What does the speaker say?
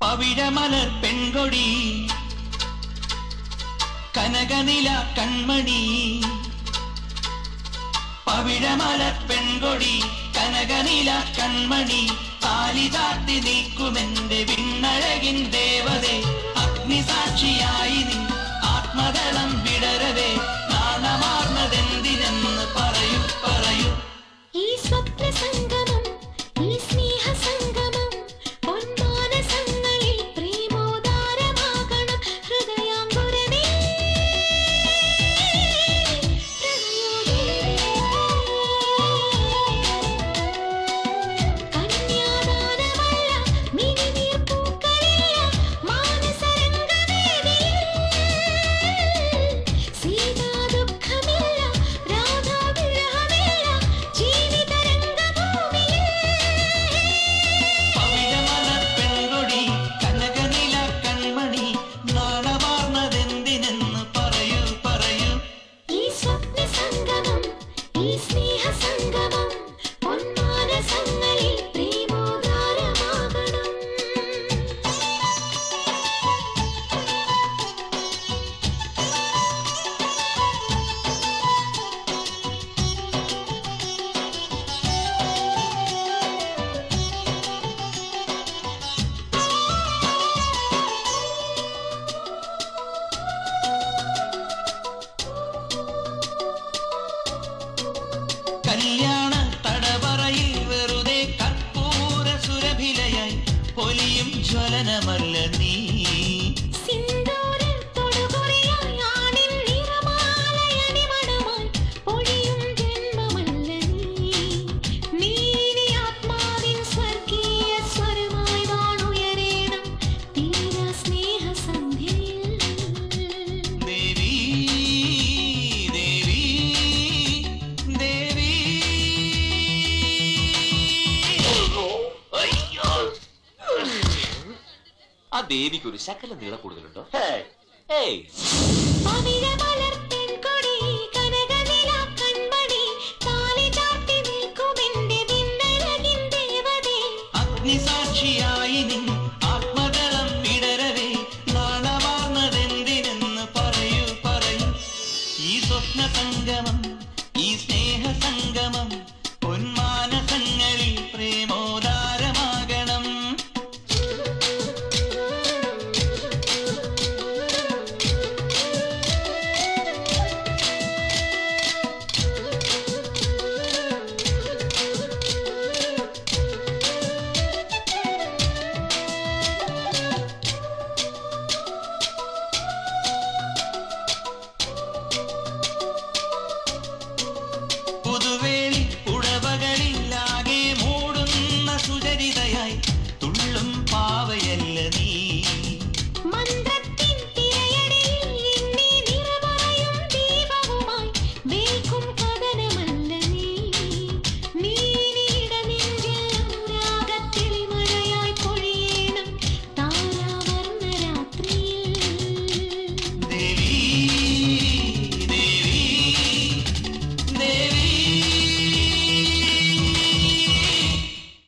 പവിഴമലർ പെൺകൊടി കനകനില കൺമണി പവിഴമലർ പെൺകൊടി കനകനില കൺമണി താലി ചാർത്തി നീക്കുമെന്റെ വിണ്ണഴകിൻ ദേവതേ അഗ്നിസാക്ഷിയായി നീ ആത്മദളം വിടരവേ നാണമാർന്നതെന്തിനെന്ന് പറയൂ പറയൂ ഈ സ്വപ്ന സംഗമം ഈ സ്നേഹ സംഗമം പൊന്മാനസങ്ങളിൽ പ്രേമോദാരമാകണം ഹൃദയാങ്കുരമേ കന്യാദാനമല്ല മിനിനീർ പൂക്കളില്ല മാനസരംഗവേദിയിൽ സീതാ ദുഃഖമില്ല രാധാ വിരഹമില്ല ജീവിതരംഗഭൂമിയിൽ പവിഴമലർ പെൺകൊടി കനകനില കൺമണി നാണമാർന്നതെന്തിനെന്ന് പറയൂ പറയൂ ഈ സ്വപ്ന സംഗമം ഈ സ്നേഹ സംഗമം പൊന്മാനസങ്ങളിൽ പ്രേമോദാരമാകണം കല്യാണ തടവറയിൽ വെറുതെ കർപ്പൂര സുരഭിലയായി പൊലിയും ജ്വലനമല്ല നീ സിന്ദൂര തൊടുകുറിയായി ആണിൻ നിറമാലയണിമണമായി പൊഴിയും ജന്മമല്ല നീ നീ ആത്മാവിൻ സ്വർഗീയ സ്വരമായി വാണുയരേണം തീരാ സ്നേഹ സന്ധ്യയിൽ ദേവി ദേവി ദേവി ആ ദേവിക്ക് ഒരു ശകല നീളം കൂടുതലുണ്ടോ? പവിഴമലർ പെൺകൊടി കനകനില കൺമണി താലി ചാർത്തി നിൽക്കുമെന്റെ വിണ്ണഴകിൻ ദേവതേ അഗ്നിസാക്ഷിയായി നിൻ